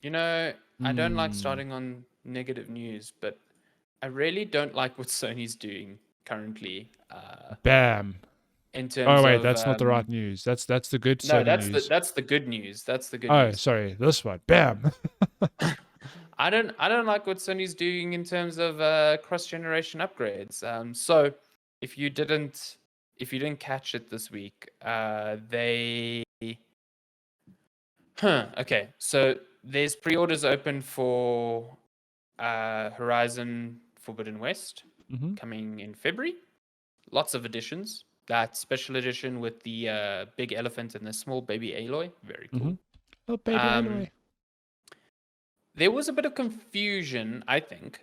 You know, I don't like Hmm. starting on negative news, but I really don't like what Sony's doing currently. Bam. In Oh terms wait, of that's not the right news. That's the good no, Sony news. that's the good news. That's the good Oh, news. sorry, this one. Bam. I don't like what Sony's doing in terms of cross generation upgrades. So if you didn't if you didn't catch it this week, they okay. So there's pre-orders open for Horizon Forbidden West Mm-hmm. coming in February. Lots of editions. That special edition with the big elephant and the small baby Aloy, very Mm-hmm. cool. Oh, baby Um, Aloy. there was a bit of confusion, I think,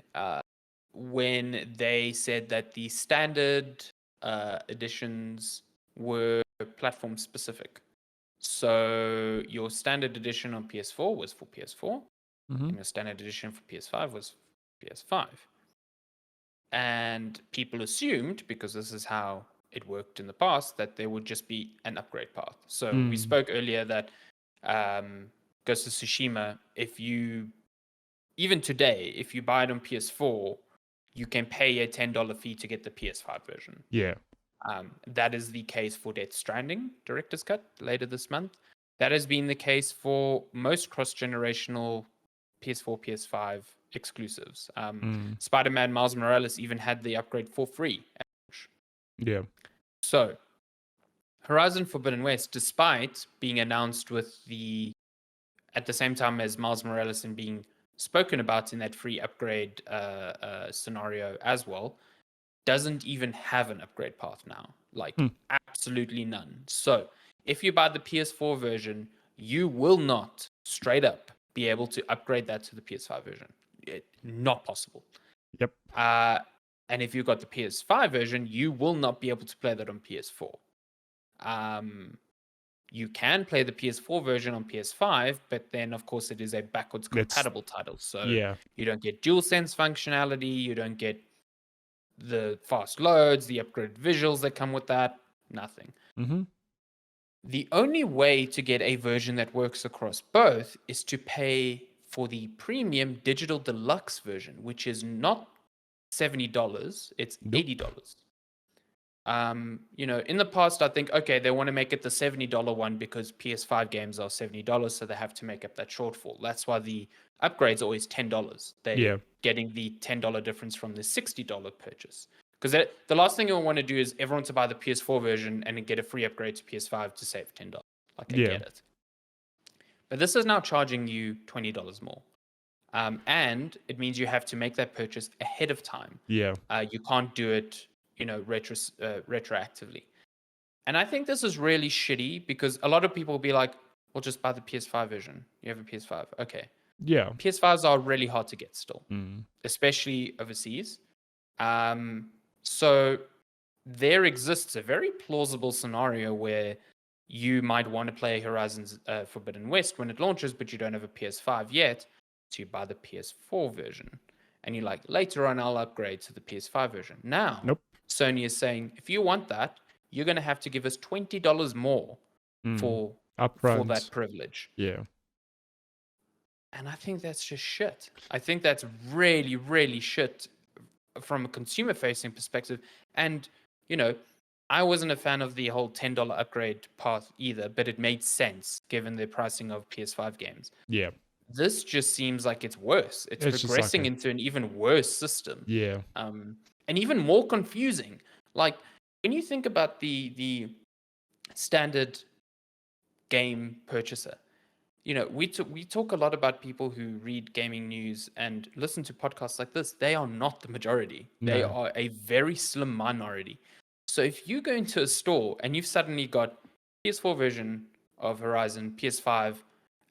when they said that the standard editions were platform specific. So your standard edition on PS4 was for PS4, Mm-hmm. and your standard edition for PS5 was PS5. And people assumed, because this is how it worked in the past, that there would just be an upgrade path. So we Mm. spoke earlier that Ghost of Tsushima, if you, even today, if you buy it on PS4, you can pay a $10 fee to get the PS5 version. Yeah. That is the case for Death Stranding Director's Cut later this month. That has been the case for most cross generational PS4, PS5 exclusives. Mm. Spider Man Miles Morales even had the upgrade for free. Yeah. So, Horizon Forbidden West, despite being announced with the at the same time as Miles Morales and being spoken about in that free upgrade scenario as well, doesn't even have an upgrade path now. Like, Hmm. absolutely none. So, if you buy the PS4 version, you will not straight up be able to upgrade that to the PS5 version. Not possible. Yep. Uh, and if you've got the PS5 version, you will not be able to play that on PS4. Um, you can play the PS4 version on PS5, but then of course it is a backwards It's compatible title. So yeah. you don't get DualSense functionality, you don't get the fast loads, the upgraded visuals that come with that, nothing. Mm-hmm. The only way to get a version that works across both is to pay for the premium digital deluxe version, which is not $70, it's Nope. $80. In the past, I think, okay, they want to make it the $70 one because PS5 games are $70, so they have to make up that shortfall. That's why the upgrade's always $10. They're Yeah. getting the $10 difference from the $60 purchase. Because the last thing you want to do is everyone to buy the PS4 version and then get a free upgrade to PS5 to save $10. Like, I Yeah. get it. But this is now charging you $20 more. And it means you have to make that purchase ahead of time. Yeah. You can't do it, retroactively. And I think this is really shitty because a lot of people will be like, "Well, just buy the PS5 version. You have a PS5, okay." Yeah. PS5s are really hard to get still, Mm. especially overseas. So there exists a very plausible scenario where you might want to play Horizon's Forbidden West when it launches, but you don't have a PS5 yet, so you buy the PS4 version. And you're like, later on, I'll upgrade to the PS5 version. Now, Nope. Sony is saying, if you want that, you're going to have to give us $20 more Mm. for that Upfront. privilege. Yeah. And I think that's just shit. I think that's really, really shit from a consumer facing perspective. And, you know, I wasn't a fan of the whole $10 upgrade path either, but it made sense given the pricing of PS5 games. Yeah. This just seems like it's worse. It's It's just like progressing a into an even worse system. yeah. And even more confusing. Like when you think about the standard game purchaser, we talk a lot about people who read gaming news and listen to podcasts like this. They are not the majority. They No. are a very slim minority. So if you go into a store and you've suddenly got PS4 version of Horizon, PS5,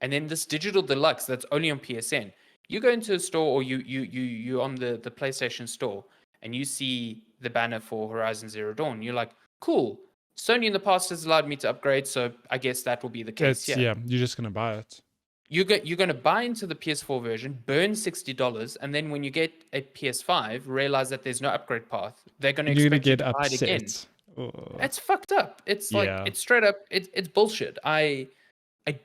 and then this digital deluxe that's only on PSN, you go into a store or you on the PlayStation store and you see the banner for Horizon Zero Dawn, you're like, cool. Sony in the past has allowed me to upgrade, so I guess that will be the case It's here. yeah. You're just gonna buy it. You're going to buy into the PS4 version, burn $60, and then when you get a PS5, realize that there's no upgrade path. They're going to And you're gonna expect you get to buy it again. upset. Oh. It's fucked up. It's like Yeah. it's straight up. It's bullshit. I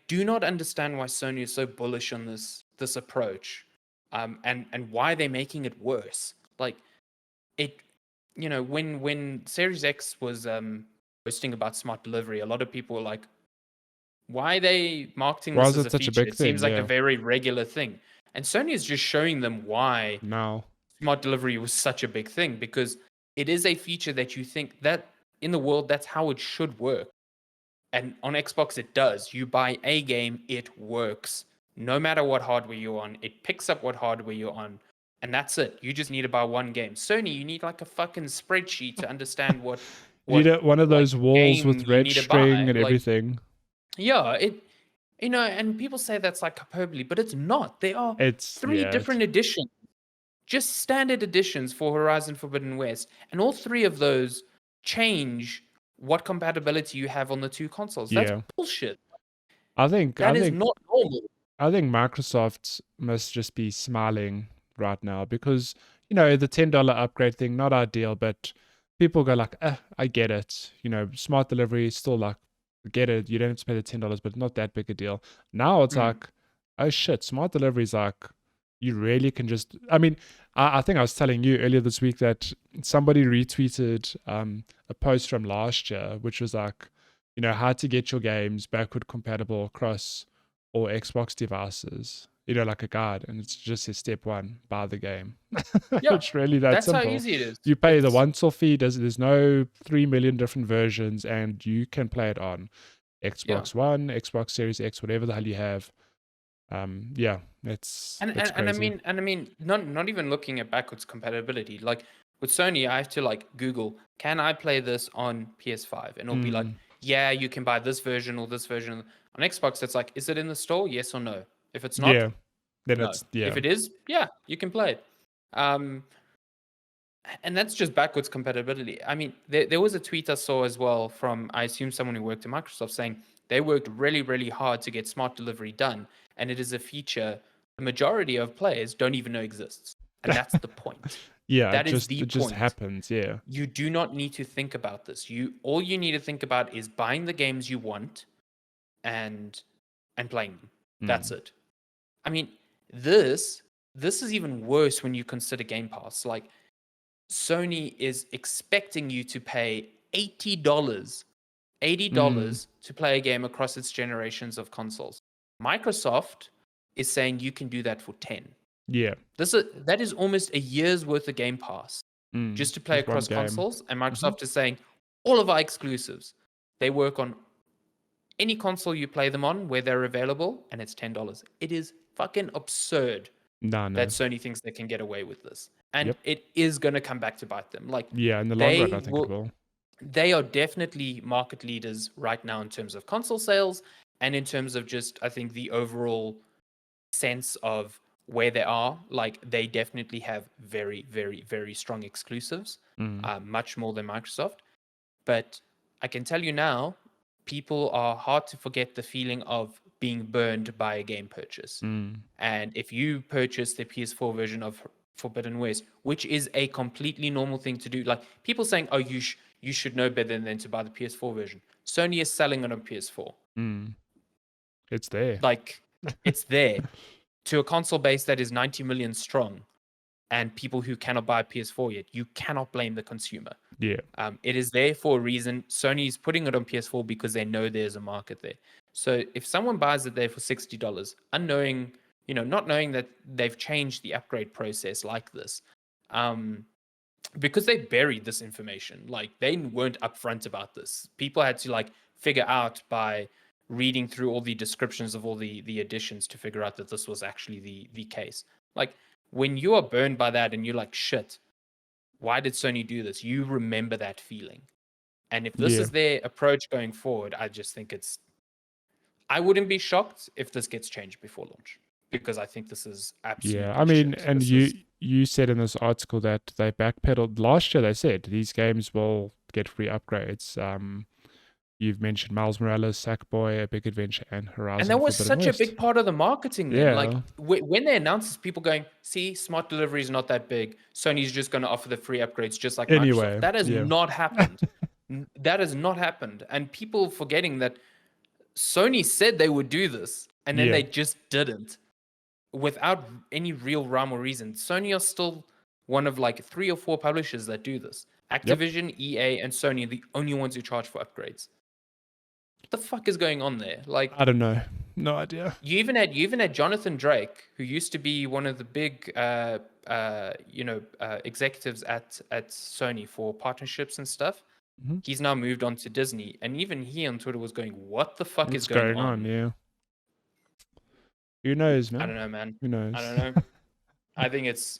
do not understand why Sony is so bullish on this approach, and why they're making it worse. Like it, when Series X was posting about smart delivery, a lot of people were like, why are they marketing Why this is as it a such a feature? big It seems thing? like a Yeah. very regular thing. And Sony is just showing them why Now. smart delivery was such a big thing, because it is a feature that you think that in the world, that's how it should work. And on Xbox, it does. You buy a game, it works. No matter what hardware you're on, it picks up what hardware you're on. And that's it. You just need to buy one game. Sony, you need like a fucking spreadsheet to understand what You need one of like those walls game with you red need to string buy. and Like, everything. yeah, and people say that's like hyperbole, but it's not. There are It's three different editions, just standard editions for Horizon Forbidden West, and all three of those change what compatibility you have on the two consoles. That's yeah. bullshit. I think That is not normal. Microsoft must just be smiling right now because the $10 upgrade thing, not ideal, but people go like, I get it. Smart delivery is still like, get it. You don't have to pay the $10, but not that big a deal. Now it's like, oh shit, smart delivery is like, you really can just. I mean, I think I was telling you earlier this week that somebody retweeted a post from last year, which was like, how to get your games backward compatible across all Xbox devices, like a guide, and it's just a step one, buy the game. Yeah, It's really that that's simple. how easy it is. You pay the once-off fee. There's no 3 million different versions, and you can play it on Xbox One, Xbox Series X, whatever the hell you have. Yeah, it's crazy. I mean, not even looking at backwards compatibility. Like with Sony, I have to like Google, can I play this on PS5? And it'll be like, yeah, you can buy this version or this version. On Xbox, it's like, is it in the store? Yes or no? If it's not, yeah, then no. it's yeah. If it is, yeah, you can play it. And that's just backwards compatibility. I mean, there was a tweet I saw as well from, I assume, someone who worked at Microsoft saying they worked really, really hard to get smart delivery done. And it is a feature the majority of players don't even know exists. And that's the point. Yeah, That is it the just point. happens. Yeah. You do not need to think about this. All you need to think about is buying the games you want and playing them. That's it. I mean, this is even worse when you consider Game Pass. Like, Sony is expecting you to pay $80 to play a game across its generations of consoles. Microsoft is saying you can do that for 10. Yeah. That is almost a year's worth of Game Pass just to play across consoles. And Microsoft is saying all of our exclusives, they work on any console you play them on where they're available, and it's $10. It is fucking absurd that Sony thinks they can get away with this. And it is going to come back to bite them. Like, yeah, in the long run, I think it will. They are definitely market leaders right now in terms of console sales and in terms of just, I think, the overall sense of where they are. Like, they definitely have very, very, very strong exclusives, much more than Microsoft. But I can tell you now, people are hard to forget the feeling of being burned by a game purchase. And if you purchase the PS4 version of Forbidden West, which is a completely normal thing to do, like people saying, oh, you should know better than to buy the PS4 version. Sony is selling it on PS4. It's there. Like, it's there to a console base that is 90 million strong, and people who cannot buy a PS4 yet. You cannot blame the consumer. Yeah. It is there for a reason. Sony's putting it on PS4 because they know there's a market there. So if someone buys it there for $60, unknowing, not knowing that they've changed the upgrade process like this, because they buried this information, like they weren't upfront about this. People had to like figure out by reading through all the descriptions of all the additions to figure out that this was actually the case. Like, when you are burned by that and you're like, shit, why did Sony do this? You remember that feeling. And if this is their approach going forward, I just think I wouldn't be shocked if this gets changed before launch, because I think this is absolutely I mean, shit. and you said in this article that they backpedaled last year. They said these games will get free upgrades. You've mentioned Miles Morales, Sackboy, A Big Adventure, and Horizon. And that was such a big part of the marketing then. Yeah. Like, when they announced this, people going, see, smart delivery is not that big. Sony's just going to offer the free upgrades just like Microsoft. That has not happened. That has not happened. And people forgetting that Sony said they would do this, and then they just didn't. without any real rhyme or reason. Sony are still one of like 3 or 4 publishers that do this. Yep. Activision, EA, and Sony are the only ones who charge for upgrades. What the fuck is going on there? Like, I don't know. No idea. you even had Jonathan Drake, who used to be one of the big executives at Sony for partnerships and stuff. Mhm. He's now moved on to Disney, and even he on Twitter was going, "What the fuck What's is going on?" Yeah. Who knows, I man? don't know, man. Who knows? I don't know. I think it's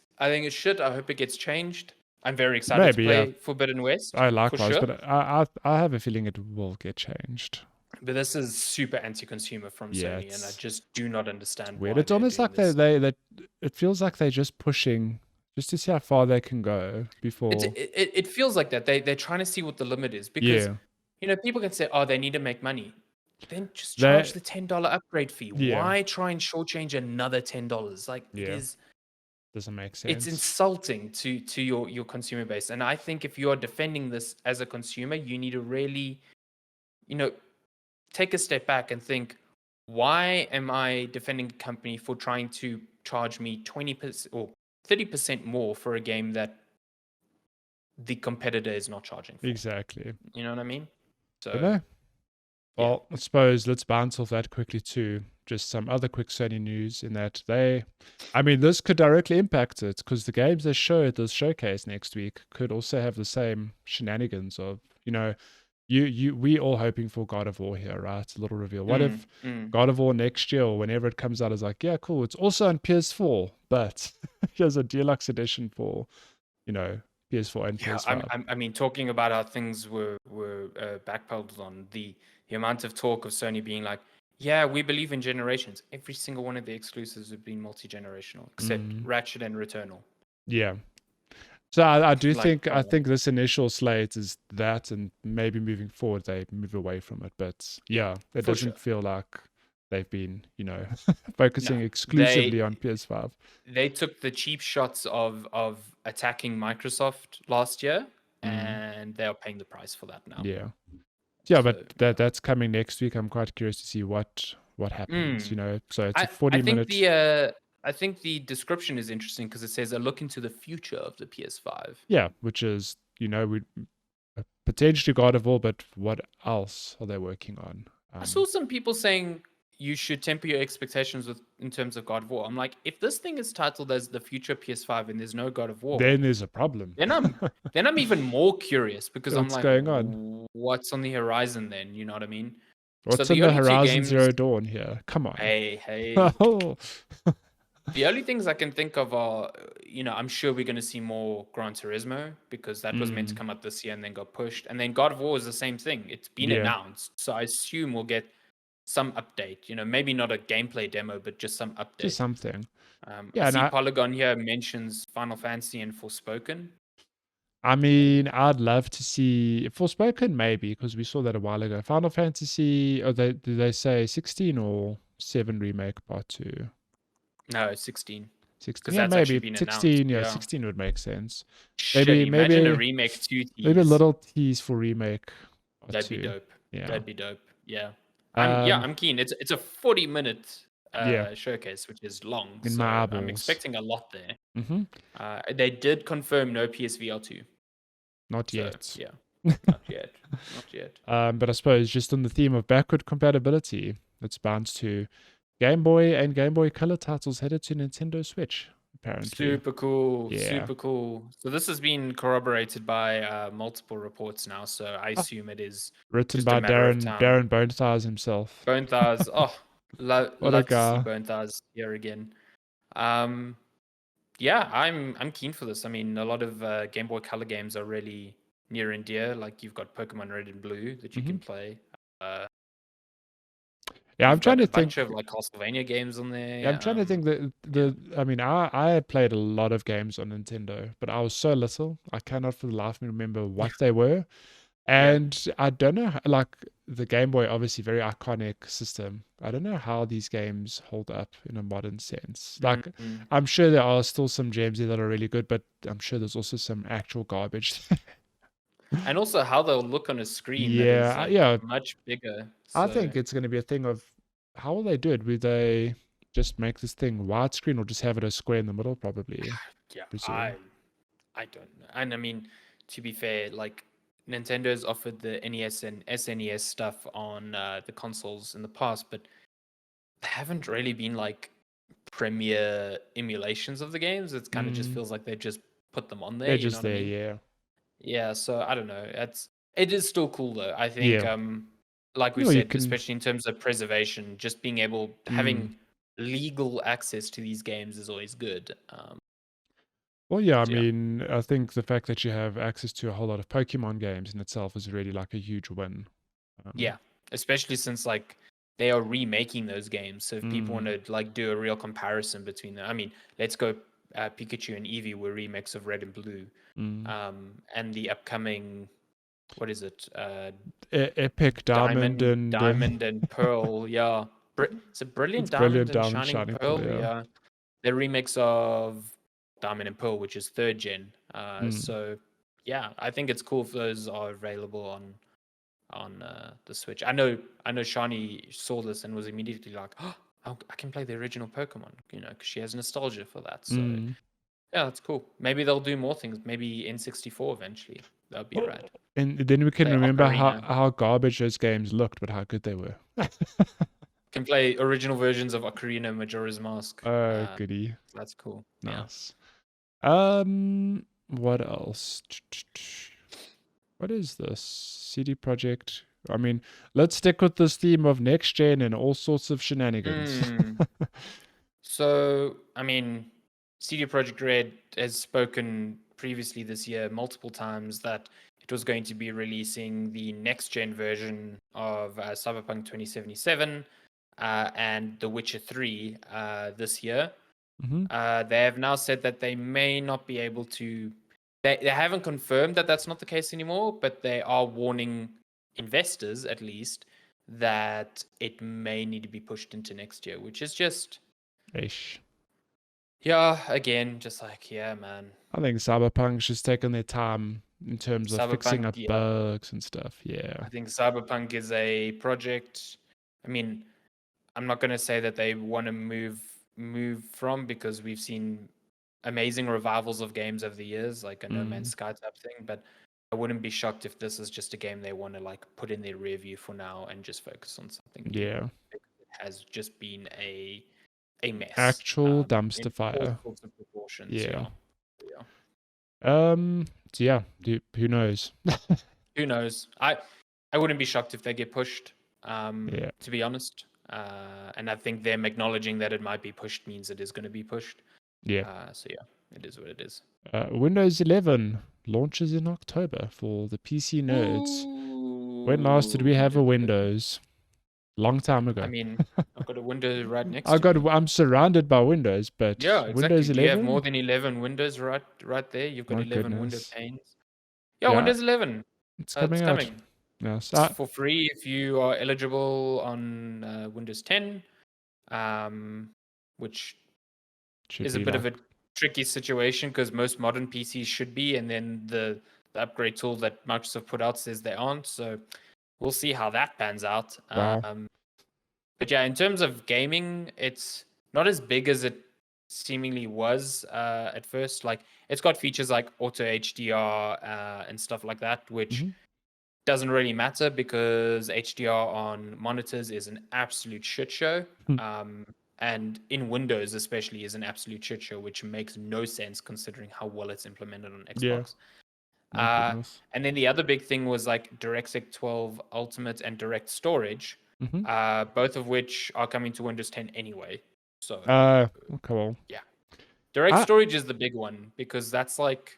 shit. I hope it gets changed. I'm very excited Maybe, to yeah. play Forbidden West I for likewise, sure. but I have a feeling it will get changed. But this is super anti-consumer from Yeah, Sony, and I just do not understand weird. why It's they're almost doing like this. it feels like they're just pushing just to see how far they can go before. It feels like that. They're trying to see what the limit is because Yeah. people can say, "Oh, they need to make money." Then just They charge the $10 upgrade fee. Yeah. Why try and shortchange another $10? Like Yeah. Doesn't make it's sense. insulting to your consumer base. And I think if you are defending this as a consumer, you need to really, take a step back and think, why am I defending a company for trying to charge me 20% or 30% more for a game that the competitor is not charging for? Exactly. You know what I mean? But So no. Well, I suppose let's bounce off that quickly too. Just some other quick Sony news in that this could directly impact it because the games they show at this showcase next week could also have the same shenanigans of, we all hoping for God of War here, right? A little reveal. What if God of War next year or whenever it comes out is like, yeah, cool, it's also on PS4, but here's a deluxe edition for, PS4 and PS5. I mean, talking about how things were backpedaled on the amount of talk of Sony being like, yeah, we believe in generations. Every single one of the exclusives have been multi-generational, except Ratchet and Returnal. Yeah. So I do Like, think this initial slate is that, and maybe moving forward they move away from it. But yeah, it doesn't feel like they've been, focusing exclusively on PS5. They took the cheap shots of attacking Microsoft last year, and they are paying the price for that now. Yeah. Yeah, but that's coming next week. I'm quite curious to see what happens. So it's a 40-minute. I think the description is interesting because it says a look into the future of the PS5. Yeah, which is we potentially God of War, but what else are they working on? I saw some people saying you should temper your expectations in terms of God of War. I'm like, if this thing is titled as the future PS5 and there's no God of War, then there's a problem. Then I'm even more curious because What's I'm like, going on? What's on the horizon then? You know what I mean? What's on the horizon? Zero Dawn here. Come on. Hey. The only things I can think of are, I'm sure we're going to see more Gran Turismo because that was meant to come out this year and then got pushed. And then God of War is the same thing. It's been announced. So I assume we'll get some update. Maybe not a gameplay demo, but just some update. Just something. I see Polygon here mentions Final Fantasy and Forspoken. I mean, I'd love to see Forspoken maybe because we saw that a while ago. Final Fantasy, did they say 16 or 7 remake part 2? No, 16. 16. Yeah, maybe 16. Yeah, 16 would make sense. Maybe imagine a remake 2 tease. Maybe a little tease for remake. That'd be dope. Yeah, that'd be dope. Yeah, I'm keen. It's a 40-minute showcase, which is long. In so my eyeballs. I'm expecting a lot there. They did confirm no PSVR 2. Not yet. Yeah, not yet. Not yet. But I suppose just on the theme of backward compatibility, let's bounce to Game Boy and Game Boy Color titles headed to Nintendo Switch, apparently. Super cool. Yeah. Super cool. So this has been corroborated by multiple reports now, so I assume it is written by Darren Bone Thighs himself. Bone Thighs. Love to see Bone Thighs here again. Yeah, I'm keen for this. I mean, a lot of Game Boy Color games are really near and dear. Like you've got Pokemon Red and Blue that you can play. Yeah, I'm trying to think. A bunch of like Castlevania games on there. Yeah, I'm trying to think that I mean, I played a lot of games on Nintendo, but I was so little, I cannot for the life of me remember what they were. And I don't know, like the Game Boy, obviously very iconic system. I don't know how these games hold up in a modern sense. Like, I'm sure there are still some gems there that are really good, but I'm sure there's also some actual garbage. And also how they'll look on a screen. Yeah, that is, like, much bigger. I think it's going to be a thing of how will they do it? Will they just make this thing widescreen or just have it a square in the middle, probably. Yeah, Presume. I don't know. And I mean, to be fair, like Nintendo's offered the NES and SNES stuff on the consoles in the past, but they haven't really been like premier emulations of the games. It kind of just Mm, feels like they just put them on there. they're You know just what I there, mean? yeah. Yeah. So I don't know. It is still cool though. I think Yeah. like we You know, you said, can. especially in terms of preservation, just being able Mm. having legal access to these games is always good. Well, yeah, I So yeah. mean, I think the fact that you have access to a whole lot of Pokemon games in itself is really like a huge win. Um, Yeah, especially since like they are remaking those games. So if people want mm, to like do a real comparison between them, I mean, let's go. Pikachu and Eevee were remakes of Red and Blue, mm. and the upcoming what is it? Epic Diamond and Diamond and Pearl. Yeah, it's a it's Brilliant Diamond Brilliant and Diamond, Shining Shining Pearl, Pearl. yeah. Yeah, they're remakes of Diamond and Pearl, which is third gen. Mm. So yeah, I think it's cool if those are available on the Switch. I know Shani saw this and was immediately like, "Oh, I can play the original Pokemon," because she has nostalgia for that. So Mm. yeah, that's cool. Maybe they'll do more things. Maybe N64 eventually. That'd be rad. And then we can Play remember Ocarina. how garbage those games looked, but how good they were. Can play original versions of Ocarina, Majora's Mask. Oh, goody. That's cool. Yeah. Nice. What else? What is this? CD Projekt. I mean, let's stick with this theme of next gen and all sorts of shenanigans. Hmm. So, I mean, CD Projekt Red has spoken previously this year multiple times that it was going to be releasing the next gen version of Cyberpunk 2077 and The Witcher 3 this year. Hmm. They have now said that they may not be able to. They haven't confirmed that that's not the case anymore, but they are warning investors, at least, that it may need to be pushed into next year, which is just Ish. yeah, again, just like, yeah, man. I think Cyberpunk's just taking their time in terms of fixing Cyberpunk, up yeah. bugs and stuff. Yeah. I think Cyberpunk is a project. I mean, I'm not going to say that they want to move from because we've seen amazing revivals of games over the years, like a No Man's Mm. Sky type thing, but I wouldn't be shocked if this is just a game they want to like put in their rear view for now and just focus on something new. Yeah. Because it has just been a mess. Actual In dumpster all fire. sorts of proportions, Yeah. yeah. Yeah. So yeah, who knows? Who knows? I wouldn't be shocked if they get pushed. Yeah. To be honest, and I think them acknowledging that it might be pushed means it is going to be pushed. Yeah. So yeah, it is what it is. Windows 11 launches in October for the PC nerds. When last did we Ooh, have a Windows 11. Windows? Long time I ago. mean, I've got a window right next to me. I'm surrounded by Windows, but Yeah, exactly. Windows Do you have more 11? than 11 windows right there? You've got My 11 window goodness. panes. Yeah, Yeah, Windows 11. it's It's coming out. coming. Yes. It's for free if you are eligible on Windows 10, which Should is a be bit like, of a tricky situation because most modern PCs should be, and then the upgrade tool that Microsoft put out says they aren't. So we'll see how that pans out. wow. But yeah, in terms of gaming, it's not as big as it seemingly was at first. Like it's got features like auto HDR and stuff like that, which Hmm. doesn't really matter because HDR on monitors is an absolute shit show. And in Windows, especially, is an absolute shit show, which makes no sense considering how well it's implemented on Yeah. Xbox. My goodness. And then the other big thing was like DirectX 12 Ultimate and Direct Storage, Hmm. both of which are coming to Windows 10 anyway. So Cool. yeah, Direct Ah, Storage is the big one because that's like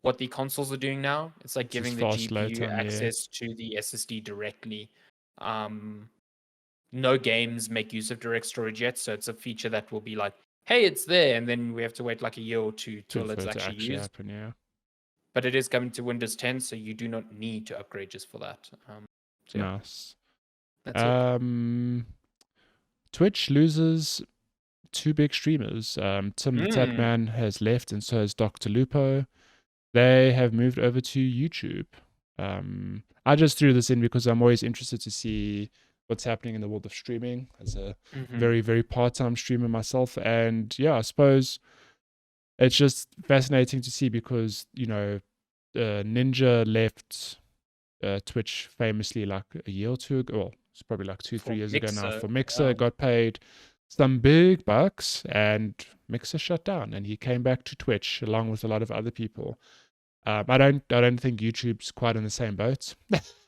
what the consoles are doing now. It's like it's just giving the fast load GPU time, yeah. access to the SSD directly. No games make use of direct storage yet, so it's a feature that will be like, hey, it's there, and then we have to wait like a year or two till For it's it to actually actually used. happen, yeah. But it is coming to Windows 10, so you do not need to upgrade just for that. So yeah, Nice. that's it. Twitch loses two big streamers. Tim the Tatman has left, and so has Dr. Lupo. They have moved over to YouTube. I just threw this in because I'm always interested to see what's happening in the world of streaming as a Mhm. very, very part-time streamer myself. And yeah, I suppose it's just fascinating to see because, Ninja left Twitch famously like a year or two ago. Well, it's probably like 3 For years ago now Mixer, for Mixer, got paid some big bucks, and Mixer shut down, and he came back to Twitch along with a lot of other people. I don't think YouTube's quite in the same boat.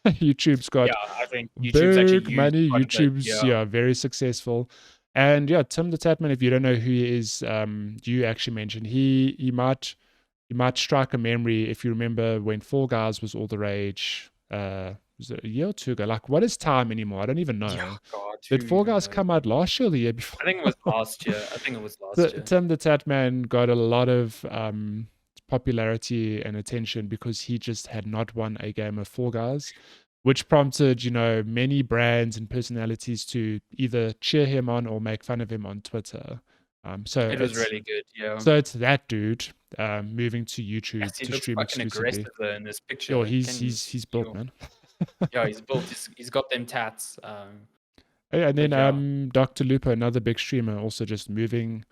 YouTube's got I think YouTube's actually big used money. quite a bit. YouTube's very successful. And yeah, Tim the Tatman, if you don't know who he is, you actually mentioned he might strike a memory if you remember when Fall Guys was all the rage. Was it a year or two ago? Like, what is time anymore? I don't even know. Yeah, God, Did who Fall even Guys knows? come out last year or the year before? I think it was last year. I think it was last year. Tim the Tatman got a lot of popularity and attention because he just had not won a game of Fall Guys, which prompted, many brands and personalities to either cheer him on or make fun of him on Twitter. So It was it's really good. Yeah. so it's that dude moving to YouTube Yes, he to looks stream fucking exclusively. aggressive though in this Yo, picture. he's built, man. Yeah, he's built. He's got them tats. And But yeah. then Dr. Lupo, another big streamer, also just moving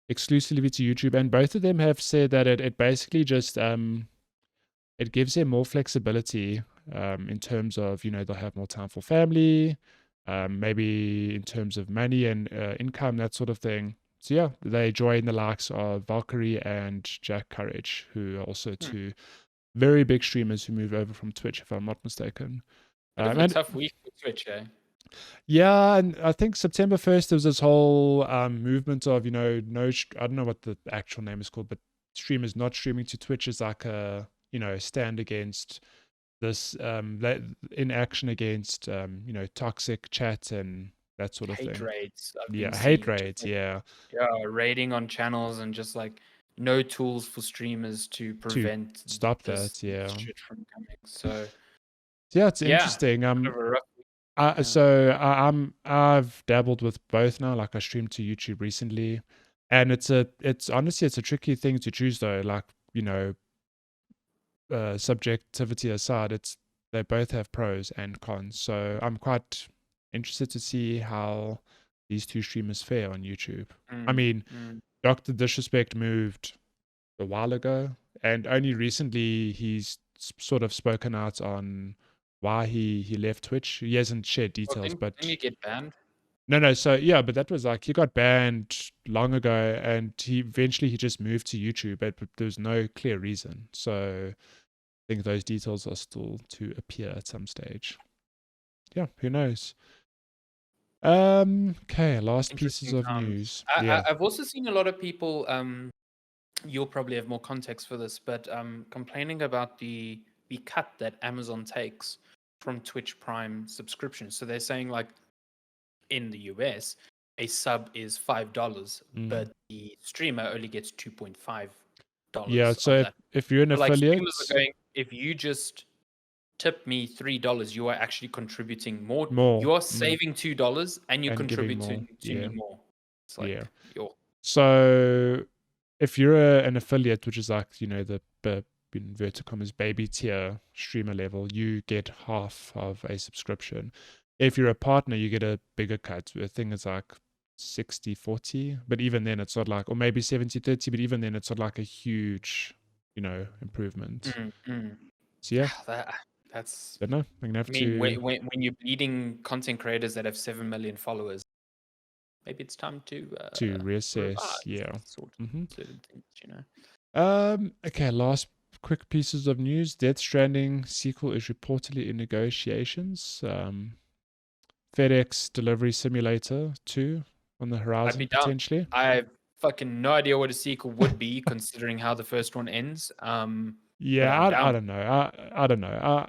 exclusively to YouTube, and both of them have said that it basically just it gives them more flexibility in terms of they'll have more time for family, maybe in terms of money and income, that sort of thing. So yeah, they join the likes of Valkyrie and Jack Courage, who are also two very big streamers who moved over from Twitch, if I'm not mistaken. Bit of a And tough week for Twitch, eh? yeah, and I think September 1st there was this whole movement of I don't know what the actual name is called, but streamers not streaming to Twitch is like a stand against this in action against toxic chat and that sort of Hate thing. raids. I've Yeah, been hate seeing just raids. like, Yeah, raiding on channels and just like no tools for streamers to to prevent stop this that. Yeah, shit from coming. So yeah, it's yeah, interesting. bit of a rough week. Yeah. So I've dabbled with both now. Like I streamed to YouTube recently, and it's honestly it's a tricky thing to choose though. Like subjectivity aside, they both have pros and cons. So I'm quite interested to see how these two streamers fare on YouTube. I mean, Dr. Disrespect moved a while ago, and only recently he's sort of spoken out on why he left Twitch. He hasn't shared Well, details, but didn't you get banned? no. So yeah, but that was like he got banned long ago, and he just moved to YouTube, but there was no clear reason. So I think those details are still to appear at some stage. Yeah, who knows? Okay, last pieces Interesting of times. news. Yeah. I've also seen a lot of people. You'll probably have more context for this, but complaining about the cut that Amazon takes from Twitch Prime subscriptions. So they're saying like in the US, a sub is $5, but the streamer only gets $2.5. Yeah, so if you're an like affiliate, streamers are going, if you just tip me $3, you are actually contributing more. more. You are saving $2 and you're And giving contributing more. to Yeah. me more. It's like So if you're an affiliate, which is like the inverted commas baby tier streamer level, you get half of a subscription. If you're a partner, you get a bigger cut. The thing is like 60-40, but even then it's not like, or maybe 70-30, but even then it's not like a huge improvement. So yeah, that's don't know. I'm gonna have to when you're bleeding content creators that have 7 million followers, maybe it's time to reassess. Yeah. certain things, Okay, last quick pieces of news. Death Stranding sequel is reportedly in negotiations. FedEx Delivery Simulator 2 on the horizon, I'd be down. potentially. I have fucking no idea what a sequel would be, considering how the first one ends. Yeah, I don't know. I don't know.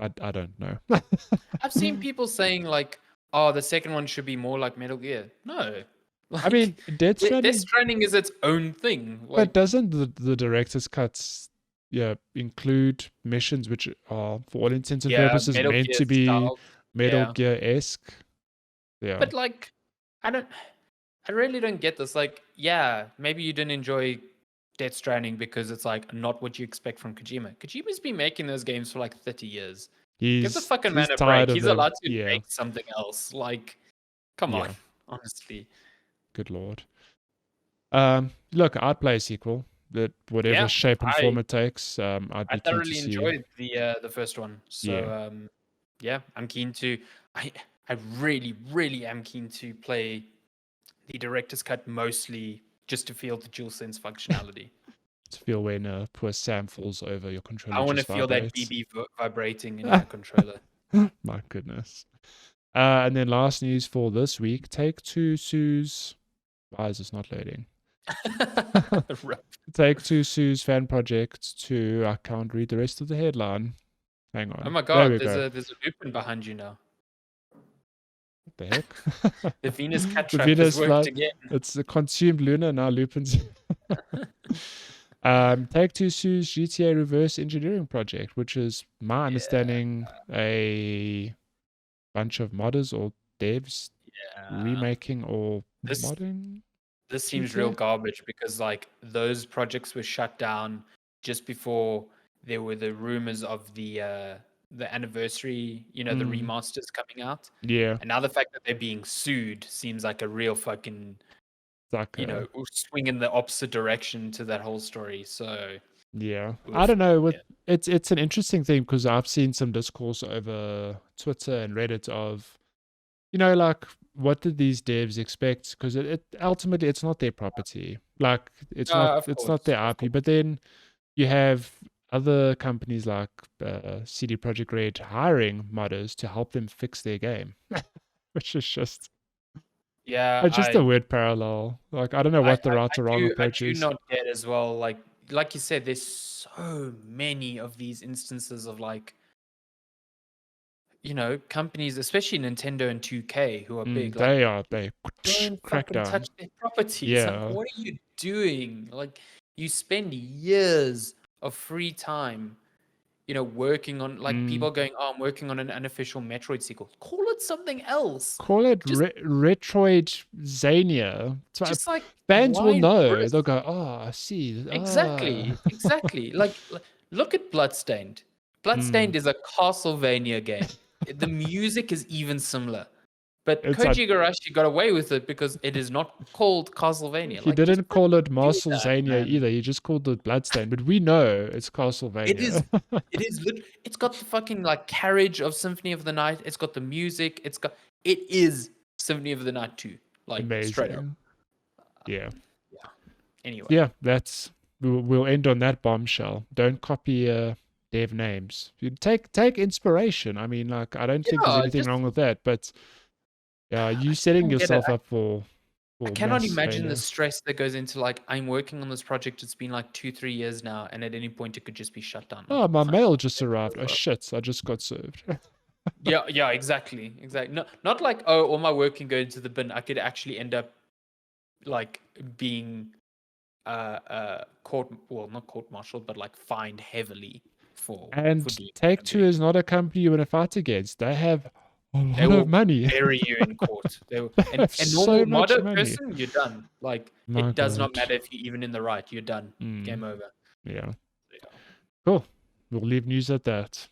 I don't know. I've seen people saying like, "Oh, the second one should be more like Metal Gear." No, I mean, Death Stranding is its own thing. But doesn't the director's cuts include missions which are, for all intents and purposes, Metal meant Gear to be style. Metal Gear-esque? Yeah. But like, I really don't get this. Like, yeah, maybe you didn't enjoy Death Stranding because it's like not what you expect from Kojima. Kojima's been making those games for like 30 years. Give the fucking man he's a tired break. of He's the allowed to make something else. Like, come on, yeah. honestly. Good lord. Look, I'd play a sequel. That whatever Yeah, shape and form I it takes, I'd I be keen to thoroughly see. enjoyed the first one. Yeah, So yeah, I'm keen to. I I really am keen to play the director's cut mostly just to feel the DualSense functionality. to feel when poor Sam falls over, your I controller want to just feel that vibrates. BB vibrating in my controller. My goodness. And then last news for this week: Take-Two sues. Why is this not loading? Take-Two sues fan project to. I can't read the rest of the headline. Hang Oh on. my There god, we go. there's a Lupin behind you now. What the heck? The Venus cat The trap has Venus worked flight. again. It's a consumed Luna now. Lupin's. Take-Two sues GTA reverse engineering project, which is my understanding a bunch of modders or devs Yeah. remaking or This modding this seems real GTA. garbage because like those projects were shut down just before there were the rumors of the anniversary, the remasters coming out. Yeah, And now the fact that they're being sued seems like a real fucking, it's like swing in the opposite direction to that whole story. So, yeah. I oof, don't know. yeah. It's an interesting thing because I've seen some discourse over Twitter and Reddit of like what did these devs expect? Because it ultimately it's not their property. Like Of it's not course, their of IP. course. But then you have other companies like CD Projekt Red hiring modders to help them fix their game, which is just Yeah, it's just a weird parallel. Like I don't know what the right or wrong I approach do is. not get as well. Like you said, there's so many of these instances of like, companies, especially Nintendo and 2K, who are big, like They don't fucking touch crackdown. their properties. Like, Yeah. what are you doing? Like, you spend years of free time, working on like Mm. people going, "Oh, I'm working on an unofficial Metroid sequel." Call it something else. Call it Just, Retroid Zania. just like Fans will why know. risk? They'll go, oh, I see. Ah. Exactly, exactly. Look at Bloodstained. Mm. Bloodstained is a Castlevania game. The music is even similar. But It's a, Koji Igarashi got away with it because it is not called Castlevania. he Like, just didn't call it do Marcel that, Zania man. either. He just called it Bloodstain. But we know it's It Castlevania. is. It is. It's got the fucking like carriage of Symphony of the Night. It's got the music. It is Symphony of the Night 2. Like straight up. Amazing. Yeah. Yeah. Anyway. Yeah, we'll end on that bombshell. Don't copy dev names. You take inspiration. I mean, like I don't think there's Yeah. anything Just wrong with that, but you I setting don't get it. yourself up for I cannot mass imagine the failure. stress that goes into like I'm working on this project. It's been like 2-3 years now, and at any point it could just be shut down. Like, Oh, my fuck. mail just arrived. Oh shit, I just got served. Yeah, exactly. Not like, oh, all my work can go into the bin. I could actually end up like being court, well, not court-martialed, but like fined heavily for And doing what I'm Take-Two doing. is not a company you want to fight against. They have a They lot of will money. bury you in court. They And have a normal so much modder money. person, you're done. Like, My it does not God. matter if you're even in the right. You're done. Mm, Game over. yeah. Yeah. Cool. We'll leave news at that.